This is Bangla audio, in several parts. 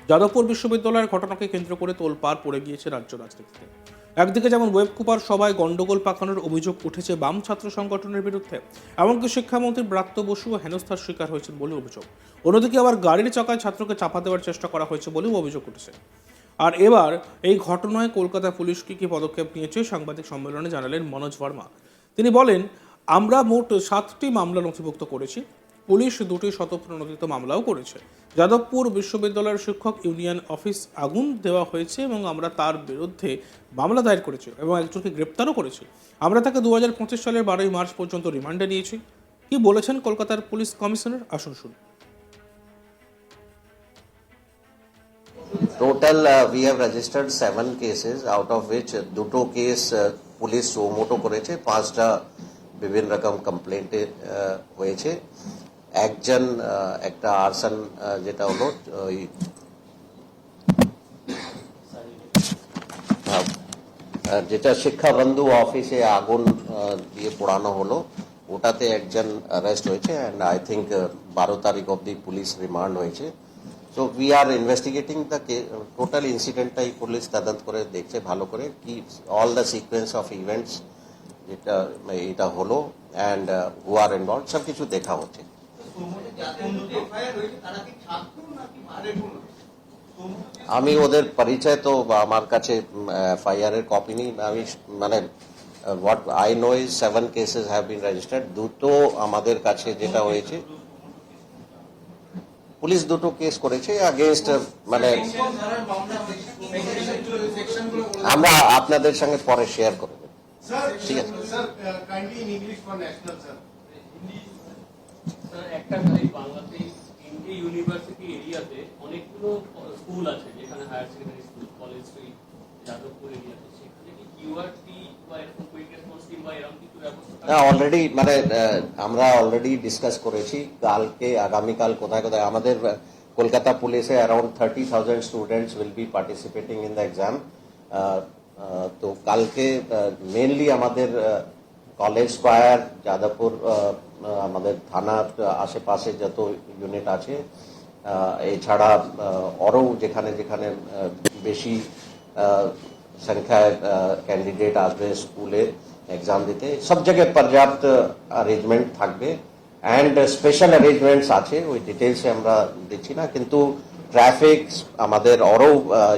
যাদবপুর বিশ্ববিদ্যালয়ের ঘটনাকে কেন্দ্র করে তোলপাড় পড়ে গিয়েছে রাজ্য রাজনীতিতে। একদিকে যেমন ওয়েব কুপার সভায় গন্ডগোল পাকানোর অভিযোগ উঠেছে বাম ছাত্র সংগঠনের বিরুদ্ধে, এমনকি শিক্ষামন্ত্রী ব্রাত্য বসুও হেনস্থার শিকার হয়েছেন বলে অভিযোগ। অন্যদিকে আবার গাড়ির চাকায় ছাত্রকে চাপা দেওয়ার চেষ্টা করা হয়েছে বলেও অভিযোগ উঠেছে। আর এবার এই ঘটনায় কলকাতা পুলিশ কি পদক্ষেপ নিয়েছে সাংবাদিক সম্মেলনে জানালেন মনোজ ভার্মা। তিনি বলেন, আমরা মোট 7টি মামলা নথিভুক্ত করেছি, পুলিশ 2টি স্বতঃপ্রণোদিত মামলাও করেছে। যাদবপুর বিশ্ববিদ্যালয়ের শিক্ষক ইউনিয়ন অফিস আগুন দেওয়া হয়েছে এবং আমরা তার বিরুদ্ধে মামলা দায়ের করেছি এবং একজনকে গ্রেপ্তারও করেছি। আমরা তাকে 2025 সালের 12ই মার্চ পর্যন্ত রিমান্ডে নিয়েছি। কি বলেছেন কলকাতার পুলিশ কমিশনার, আসুন শুনুন। Total, we have registered 7 cases, out of which 2 case police suo motu করেছে, 5টা বিভিন্ন রকম কমপ্লেন্টে হয়েছে। একজন একটা আরসান যেটা হলো ওই যেটা শিক্ষাবন্ধু অফিসে আগুন দিয়ে পোড়ানো হলো, ওটাতে একজন অ্যারেস্ট হয়েছে অ্যান্ড আই থিঙ্ক 12 তারিখ অবধি পুলিশ রিমান্ড হয়েছে। So we are investigating the total ইনসিডেন্টটাই পুলিশ তদন্ত করে দেখছে ভালো করে কি all the sequence of events যেটা এটা হলো অ্যান্ড হু আর ইনভলভ সব কিছু দেখা হচ্ছে। আমি ওদের পরিচয় তো আমার কাছে এফআইআর এর কপি নেই। আমি মানে what I know is 7 cases have been registered. 2টো আমাদের কাছে যেটা হয়েছে, পুলিশ 2টো কেস করেছে আগেইনস্ট, মানে আমরা আপনাদের সঙ্গে পরে শেয়ার করব। ঠিক আছে sir, kindly in English for national sir. Sir, একটা খালি বাংলাতে ইন্ডি ইউনিভার্সিটি এরিয়াতে অনেকগুলো স্কুল আছে, যেখানে higher secondary school, College Street, Jadavpur এরিয়াতে, সেখানে কি কিউআরটি বা এরকম কুইক রেসপন্স টিম বা এরকম কিছু ব্যবস্থা? অলরেডি মানে আমরা অলরেডি ডিসকাস করেছি কালকে আগামীকাল কোথায় কোথায় আমাদের কলকাতা পুলিশে around 30,000 students will be participating in the exam. তো কালকে মেনলি আমাদের কলেজ স্কোয়ার, যাদবপুর, আমাদের থানার আশেপাশে যত ইউনিট আছে, এছাড়া আরও যেখানে যেখানে বেশি সংখ্যায় ক্যান্ডিডেট আসবে স্কুলে এক্সাম দিতে, সব জায়গায় পর্যাপ্ত অ্যারেঞ্জমেন্ট থাকবে অ্যান্ড স্পেশাল অ্যারেঞ্জমেন্টস আছে, ওই ডিটেলসে আমরা দিচ্ছি না, কিন্তু ট্রাফিক আমাদের আরও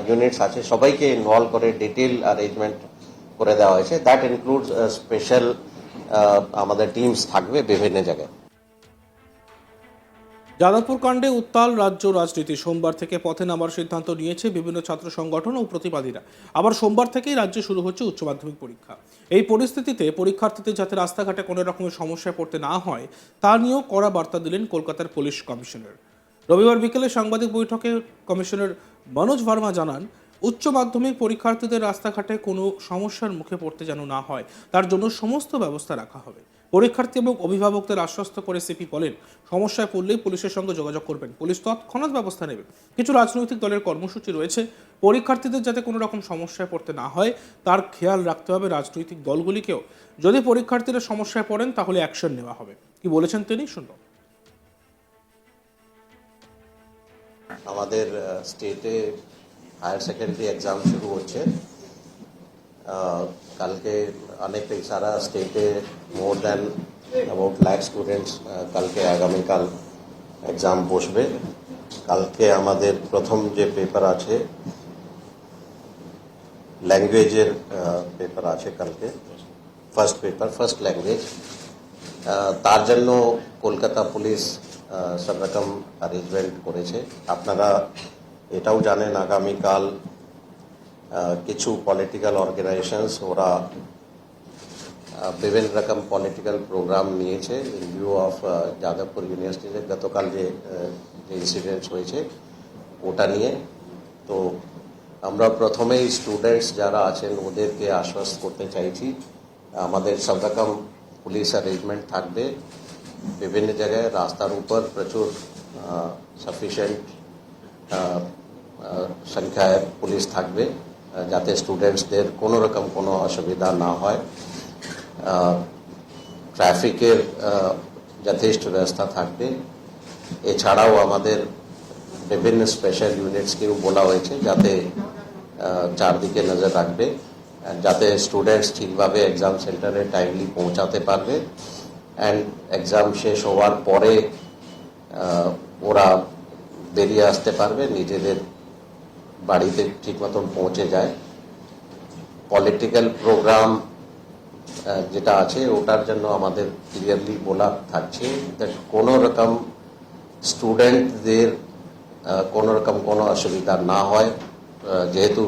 ইউনিটস আছে, সবাইকে ইনভলভ করে ডিটেল অ্যারেঞ্জমেন্ট করে দেওয়া হয়েছে। দ্যাট ইনক্লুডস স্পেশাল আমাদের টিমস থাকবে বিভিন্ন জায়গায়। যাদবপুর কাণ্ডে উত্তাল রাজ্য রাজনীতি। সোমবার থেকে পথে নামার সিদ্ধান্ত নিয়েছে বিভিন্ন ছাত্র সংগঠন ও প্রতিবাদীরা। আবার সোমবার থেকেই রাজ্যে শুরু হচ্ছে উচ্চ মাধ্যমিক পরীক্ষা। এই পরিস্থিতিতে পরীক্ষার্থীদের যাতে রাস্তাঘাটে কোনো রকমের সমস্যায় পড়তে না হয় তা নিয়েও কড়া বার্তা দিলেন কলকাতার পুলিশ কমিশনার। রবিবার বিকেলে সাংবাদিক বৈঠকে কমিশনার মনোজ ভার্মা জানান, উচ্চ মাধ্যমিক পরীক্ষার্থীদের রাস্তাঘাটে কোনো সমস্যার মুখে পড়তে যেন না হয় তার জন্য সমস্ত ব্যবস্থা রাখা হবে। পরীক্ষার্থী এবং অভিভাবকদের আশ্বস্ত করে সিপি বলেন, সমস্যায় পড়লেই পুলিশের সঙ্গে যোগাযোগ করবেন, পুলিশ তৎক্ষণাৎ ব্যবস্থা নেবে। কিছু রাজনৈতিক দলের কর্মসূচি রয়েছে, পরীক্ষার্থীদের যাতে কোনো রকম সমস্যায় পড়তে না হয় তার খেয়াল রাখতে হবে রাজনৈতিক দলগুলিকেও। যদি পরীক্ষার্থীরা সমস্যায় পড়েন তাহলে অ্যাকশন নেওয়া হবে। কি বলেছেন তিনি, শুনব। আমাদের স্টেটে হায়ার সেকেন্ডারি এক্সাম শুরু হচ্ছে কালকে। অনেক সারা স্টেটে more than about lakh students কালকে আগামীকাল এক্সাম বসবে। কালকে আমাদের প্রথম যে পেপার আছে, ল্যাঙ্গুয়েজের পেপার আছে কালকে, ফার্স্ট পেপার, ফার্স্ট ল্যাঙ্গুয়েজ। তার জন্য কলকাতা পুলিশ সব রকম অ্যারেঞ্জমেন্ট করেছে। আপনারা এটাও জানেন আগামীকাল কিছু পলিটিক্যাল অর্গানাইজেশনস ওরা বিভিন্ন রকম পলিটিক্যাল প্রোগ্রাম নিয়েছে ইন ভিউ অফ যাদবপুর ইউনিভার্সিটিতে গতকাল যে ইনসিডেন্টস হয়েছে ওটা নিয়ে। তো আমরা প্রথমেই স্টুডেন্টস যারা আছেন ওদেরকে আশ্বস্ত করতে চাইছি আমাদের সব রকম পুলিশ অ্যারেঞ্জমেন্ট থাকবে। বিভিন্ন জায়গায় রাস্তার উপর প্রচুর সাফিসিয়েন্ট সংখ্যায় পুলিশ থাকবে যাতে স্টুডেন্টসদের কোনো রকম কোনো অসুবিধা না হয়। ট্রাফিকের যথেষ্ট ব্যবস্থা থাকবে। এছাড়াও আমাদের বিভিন্ন স্পেশাল ইউনিটসকেও বলা হয়েছে যাতে চারদিকে নজর রাখবে, যাতে স্টুডেন্টস ঠিকভাবে এক্সাম সেন্টারে টাইমলি পৌঁছাতে পারবে অ্যান্ড এক্সাম শেষ হওয়ার পরে ওরা বেরিয়ে আসতে পারবে, নিজেদের বাড়িতে ঠিক মতন পৌঁছে যায়। পলিটিক্যাল প্রোগ্রাম যেটা আছে ওটার জন্য আমাদের ক্লিয়ারলি বলা থাকছে দ্যাট কোনো রকম স্টুডেন্টদের কোনো রকম কোনো অসুবিধা না হয়, যেহেতু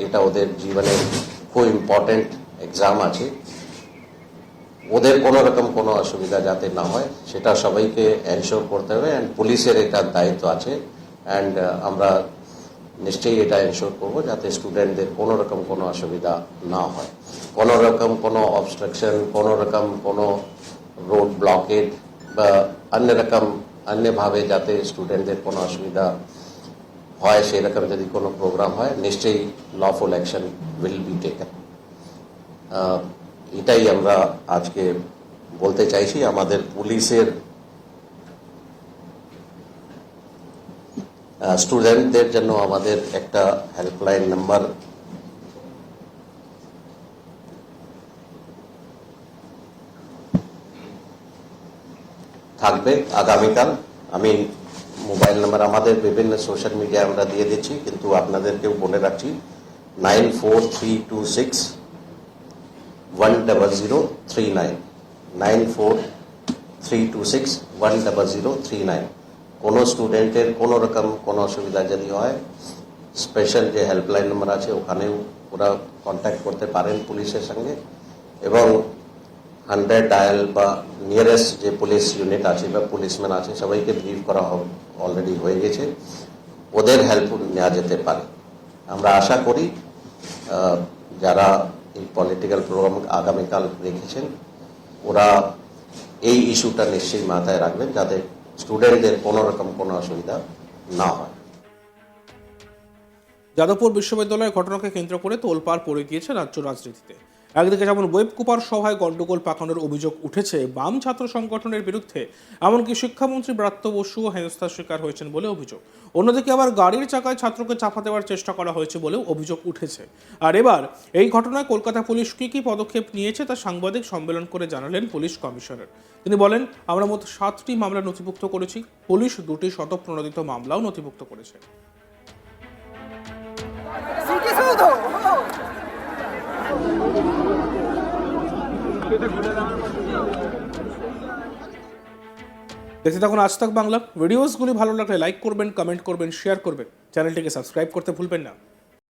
এটা ওদের জীবনের খুব ইম্পর্টেন্ট এক্সাম আছে, ওদের কোনো রকম কোনো অসুবিধা যাতে না হয় সেটা সবাইকে এনশোর করতে হবে অ্যান্ড পুলিশের এটা দায়িত্ব আছে অ্যান্ড আমরা নিশ্চয়ই এটা এনশোর করবো যাতে স্টুডেন্টদের কোনো রকম কোনো অসুবিধা না হয়, কোনো রকম কোনো অবস্ট্রাকশন, কোনো রকম কোনো রোড ব্লকেড বা অন্যভাবে যাতে স্টুডেন্টদের কোনো অসুবিধা হয় সেরকম যদি কোনো প্রোগ্রাম হয় নিশ্চয়ই lawful action will be taken. এটাই আমরা আজকে বলতে চাইছি। আমাদের পুলিশের স্টুডেন্টদের জন্য আমাদের একটা হেল্পলাইন নাম্বার থাকবে আগামীকাল। আমি মোবাইল নাম্বার আমাদের বিভিন্ন সোশ্যাল মিডিয়ায় আমরা দিয়ে দিচ্ছি, কিন্তু আপনাদেরকেও বলে রাখছি 9432610039 9432610039। কোনো স্টুডেন্টের কোনো রকম কোনো অসুবিধা যদি হয় স্পেশাল যে হেল্পলাইন নাম্বার আছে ওখানেও ওরা কন্ট্যাক্ট করতে পারেন পুলিশের সঙ্গে, এবং 100 ডায়াল বা নিয়ারেস্ট যে পুলিশ ইউনিট আছে বা পুলিশম্যান আছে সবাইকে ব্রিফ করা অলরেডি হয়ে গেছে, ওদের হেল্প নেওয়া যেতে পারে। আমরা আশা করি যারা এই পলিটিক্যাল প্রোগ্রাম আগামীকাল রেখেছেন ওরা এই ইস্যুটা নিশ্চয়ই মাথায় রাখবেন যাতে স্টুডেন্টদের কোনো রকম কোনো অসুবিধা না হয়। যাদবপুর বিশ্ববিদ্যালয়ের ঘটনাকে কেন্দ্র করে তোলপাড় পড়ে গিয়েছে রাজ্য রাজনীতিতে। একদিকে যেমন ওয়েব কুপার সভায় গন্ডগোল পাকানোর অভিযোগ উঠেছে বাম ছাত্র সংগঠনের বিরুদ্ধে, এমনকি শিক্ষামন্ত্রী ব্রাত্য বসুও হেনস্থার শিকার হয়েছেন বলে অভিযোগ। অন্যদিকে আবার গাড়ির চাকায় ছাত্রকে চাপা দেওয়ার চেষ্টা করা হয়েছে বলেও অভিযোগ উঠেছে। আর এবার এই ঘটনায় কলকাতা পুলিশ কি পদক্ষেপ নিয়েছে তা সাংবাদিক সম্মেলন করে জানালেন পুলিশ কমিশনার। তিনি বলেন, আমরা মোট 7টি মামলা নথিভুক্ত করেছি, পুলিশ 2টি স্বতঃপ্রণোদিত মামলাও নথিভুক্ত করেছে। দেখতে থাকুন আজ তাক বাংলা। ভিডিওসগুলি ভালো লাগলে লাইক করবেন, কমেন্ট করবেন, শেয়ার করবেন, চ্যানেলটিকে সাবস্ক্রাইব করতে ভুলবেন না।